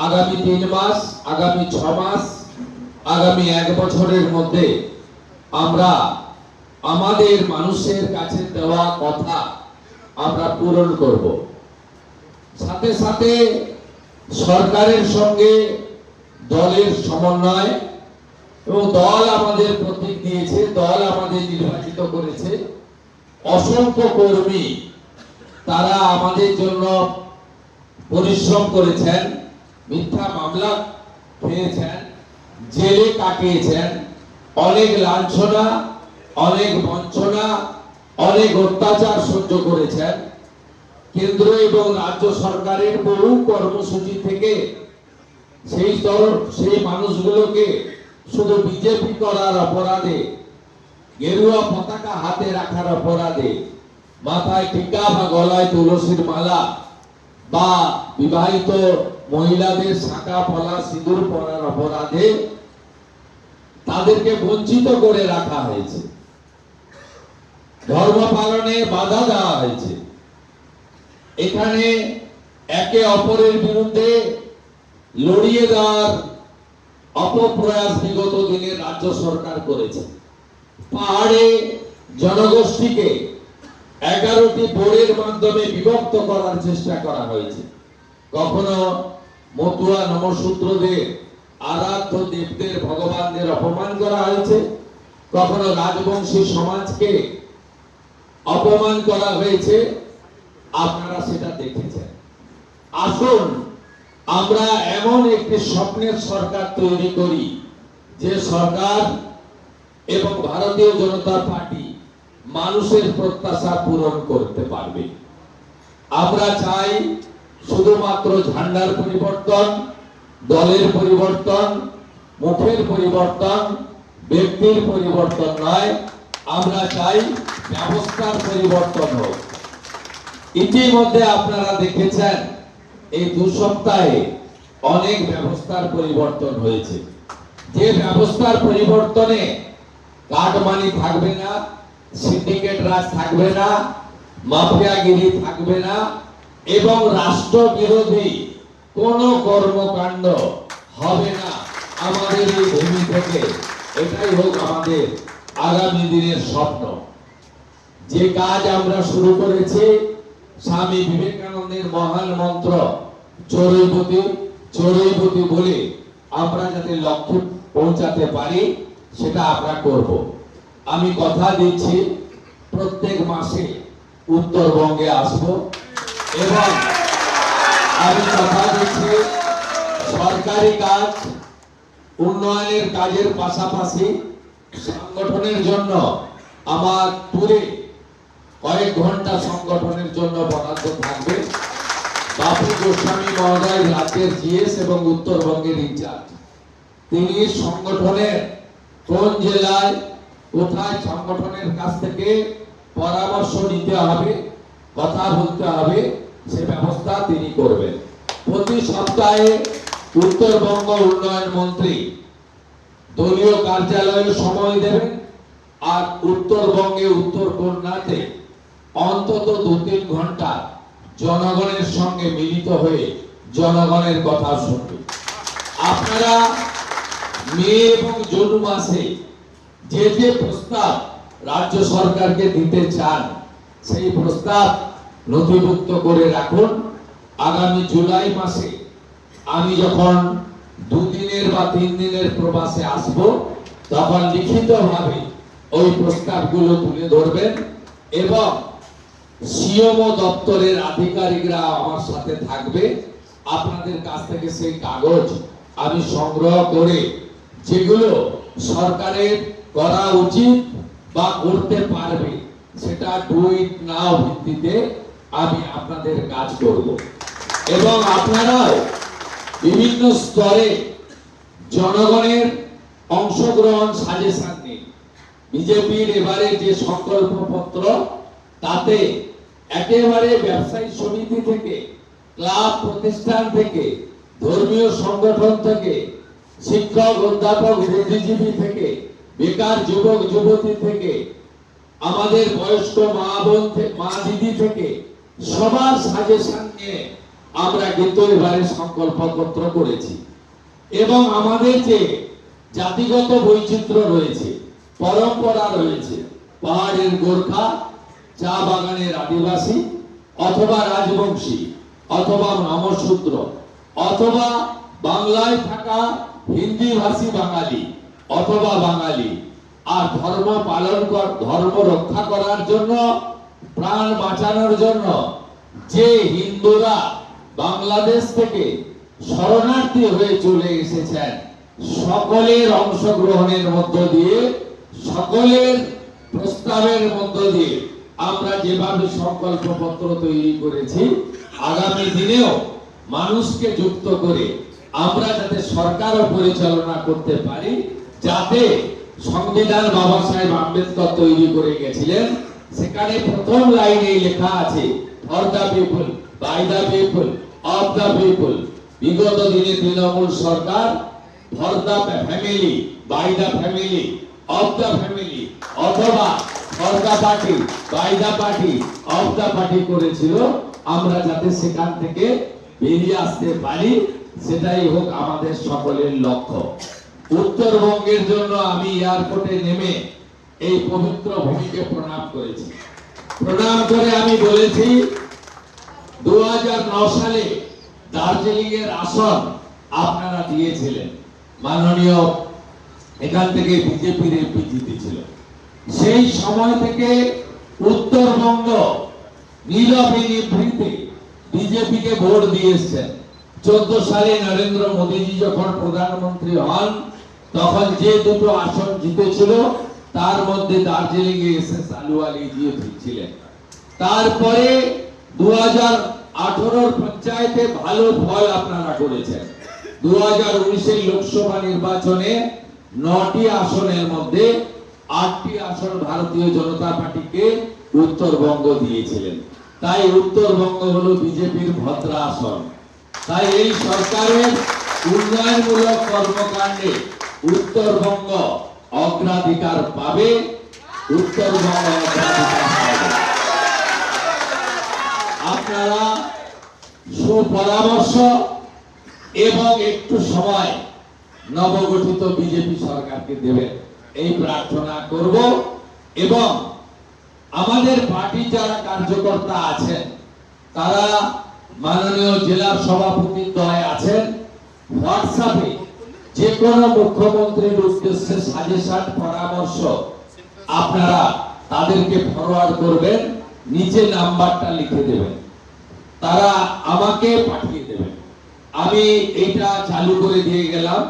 আগামী 3 মাস, আগামী 6 মাস, আগামী 1 বছরের মধ্যে আমরা আমাদের মানুষের কাছে দেওয়া কথা আমরা পূরণ করব। সাথে সাথে সরকারের সঙ্গে দলের সমন্বয়, এবং দল আমাদের প্রতীক দিয়েছে, দল আমাদের নির্বাচিত করেছে, অসংখ্য কর্মী তারা আমাদের জন্য পরিশ্রম করেছেন, মিথ্যা মামলা খেয়েছেন, জেলে কাটিয়েছেন, অনেক লাঞ্ছনা, অনেক বঞ্চনা, অনেক অত্যাচার সহ্য করেছেন। কেন্দ্র এবং রাজ্য সরকারের বহু কর্মসূচি থেকে সেই মানুষগুলোকে শুধু বিজেপি করার অপরাধে, গেরুয়া পতাকা হাতে রাখার অপরাধে, মাথায় টিকা বা গলায় তুলসীর মালা বা বিবাহিত মহিলাদের শাঁখা পলা সিঁদুর পরার অপরাধে তাদেরকে বঞ্চিত করে রাখা হয়েছে, ধর্ম পালনে বাধা দেওয়া হয়েছে। এখানে একে অপরের বিরুদ্ধে লড়িয়ে দেওয়ার অপপ্রয়াস বিগত দিনে রাজ্য সরকার করেছে। পাহাড়ে জনগোষ্ঠীকে 11টি বোর্ডের মাধ্যমে বিভক্ত করার চেষ্টা করা হয়েছে। কখনো মতুয়া নমশূদ্রদের, আরাধ্য দেবদের, ভগবানদের অপমান করা হয়েছে, কখনো রাজবংশী সমাজকে অপমান করা হয়েছে। আপনারা সেটা দেখেছেন। আসুন আমরা এমন একটি স্বপ্নের সরকার তৈরি করি যে সরকার এবং ভারতীয় জনতা পার্টি মানুষের প্রত্যাশা পূরণ করতে পারবে। আমরা চাই শুধুমাত্র ঝান্ডার পরিবর্তন, দলের পরিবর্তন, মুখের পরিবর্তন, ব্যক্তির পরিবর্তন নয়, আমরা চাই ব্যবস্থার পরিবর্তন হোক। ইতিমধ্যে আপনারা দেখেছেন এই 2 সপ্তাহে অনেক ব্যবস্থার পরিবর্তন হয়েছে। যে ব্যবস্থার পরিবর্তনে কাটমানি থাকবে না, সিন্ডিকেট রাজ থাকবে না, মাফিয়াগিরি থাকবে না, এবং রাষ্ট্র বিরোধী কোন কর্মকাণ্ড হবে না আমাদের এই ভূমি থেকে। এটাই হোক আমাদের আগামী দিনের স্বপ্ন। যে কাজ আমরা শুরু করেছি, স্বামী বিবেকানন্দের মহান মন্ত্র চরৈবতী চরৈবতী বলে আমরা যাতে লক্ষ্যে পৌঁছাতে পারি, সেটা আমরা করব। আমি কথা দিচ্ছি প্রত্যেক মাসে উত্তরবঙ্গে আসব, এবং আমি কথা দিচ্ছি সরকারি কাজ, উন্নয়নের কাজের পাশাপাশি সংগঠনের জন্য আমার ট্যুরে কয়েক ঘন্টা সংগঠনের জন্য বরাদ্দ থাকবে। বাপু গোস্বামী মহোদয় রাজ্যের জিএস এবং উত্তরবঙ্গের ইনচার্জ, তিনি সংগঠনের কোন জেলায় কোথায় সংগঠনের কাছ থেকে পরামর্শ নিতে হবে, কথা বলতে হবে, সে ব্যবস্থা তিনি করবেন। প্রতি সপ্তাহে উত্তরবঙ্গ উন্নয়ন মন্ত্রী দলীয় কার্যালয়ে সময় দেবেন, আর উত্তরবঙ্গে উত্তর কন্যাতে অন্তত 2-3 ঘন্টা জনগণের সঙ্গে মিলিত হয়ে জনগণের কথা শুনবেন। আপনারা মে এবং জুন মাসে যে যে প্রস্তাব রাজ্য সরকারকে দিতে চান, সেই প্রস্তাব নথিভুক্ত করে রাখুন। আগামী জুলাই মাসে আমি যখন 2 দিনের বা 3 দিনের প্রবাসে আসব, তখন লিখিতভাবে ওই প্রস্তাবগুলো তুলে ধরবেন, এবং সিএমও দপ্তরের আধিকারিকরা আমার সাথে থাকবে। আপনাদের কাছ থেকে সেই কাগজ আমি সংগ্রহ করে যেগুলো সরকারের করা উচিত বা করতে পারবে, সেটা ডু ইট নাও ভিত্তিতে আমি আপনাদের কাজ করব। এবং আপনারাও বিভিন্ন স্তরে জনগণের অংশগ্রহণ, সাজেশন নিন। বিজেপির এবারে যে সংকল্পপত্র, তাতে একেবারে ব্যবসায়ী সমিতি থেকে, ক্লাব প্রতিষ্ঠান থেকে, ধর্মীয় সংগঠন থেকে, শিক্ষক অধ্যাপক বুদ্ধিজীবী থেকে, বেকার যুবক যুবতী থেকে, আমাদের বয়স্ক মা বোন মা দিদি থেকে সবার সাজেশন নিয়ে আমরা কিন্তু এবারে সংকল্পপত্র করেছি। এবং আমাদের যে জাতিগত বৈচিত্র্য রয়েছে, পরম্পরা রয়েছে, পাহাড়ের গোর্খা, চা বাগানের আদিবাসী, অথবা রাজবংশী, অথবা নামশূদ্র, অথবা বাংলায় থাকা হিন্দি ভাষী বাঙালি, অথবা বাঙালি, আর ধর্ম রক্ষা করার জন্য, প্রাণ বাঁচানোর জন্য যে হিন্দুরা বাংলাদেশ থেকে শরণার্থী হয়ে চলে এসেছেন, সকলের অংশগ্রহণের মধ্য দিয়ে, সকলের প্রস্তাবের মধ্য দিয়ে আমরা যেভাবে সংকল্পপত্র তৈরি করেছি, আগামী দিনেও মানুষকে যুক্ত করে আমরা যাতে সরকারও পরিচালনা করতে পারি, যাতে সংবিধান বাবা সাহেব আম্বেদকর তৈরি করে গেছিলেন, সেখানে প্রথম লাইনে লেখা আছে for the people, by the people, of the people. বিগত দিনে তৃণমূল সরকার for the family, by the family, of the family, অথবা for the party, by the party, of the party করেছিল। আমরা যাতে সেখান থেকে বেরিয়ে আসতে পারি, সেটাই হোক আমাদের সকলের লক্ষ্য। উত্তরবঙ্গের জন্য আমি এয়ারপোর্টে নেমে এই পবিত্র ভূমিকে প্রণাম করেছি। প্রণাম করে আমি বলেছি, 2009 সালে দার্জিলিং এর আসন আপনারা দিয়েছিলেন, মাননীয় এখান থেকে বিজেপির এমপি জিতেছিল। সেই সময় থেকে উত্তরবঙ্গ নীরবে নিভৃতে বিজেপিকে ভোট দিয়ে এসছেন। 14 সালে নরেন্দ্র মোদীজি যখন প্রধানমন্ত্রী হন, তখন যে দুটো আসন জিতেছিল, তার মধ্যে দার্জিলিং এ এসে আলুওয়ালি জিতেছিলেন। তারপরে 2018 পঞ্চায়েতে ভালো ফল আপনারা করেছেন। 2019 লোকসভা নির্বাচনে 9টি আসনের মধ্যে 8টি আসন ভারতীয় জনতা পার্টিকে উত্তরবঙ্গ দিয়েছিলেন। তাই উত্তরবঙ্গ হলো বিজেপির ভদ্রা আসন। তাই এই সরকারের উন্নয়নমূলক কর্মকাণ্ডে উত্তরবঙ্গ অগ্রাধিকার পাবে, উত্তরবঙ্গ অগ্রাধিকার পাবে। আপনারা সুপরামর্শ এবং একটু সময় নবগঠিত বিজেপি সরকারকে দেবেন, এই প্রার্থনা করব। এবং আমাদের পার্টি যারা কার্যকর্তা আছেন, তারা মাননীয় জেলা সভাপতির দয়ে আছেন, হোয়াটসঅ্যাপে যে কোনো মুখ্যমন্ত্রীর উদ্দেশ্যে সাজেশন, পরামর্শ আপনারা তাদেরকে ফরওয়ার্ড করবেন, নিচে নাম্বারটা লিখে দেবেন, তারা আমাকে পাঠিয়ে দেবেন। আমি এটা চালু করে দিয়ে গেলাম।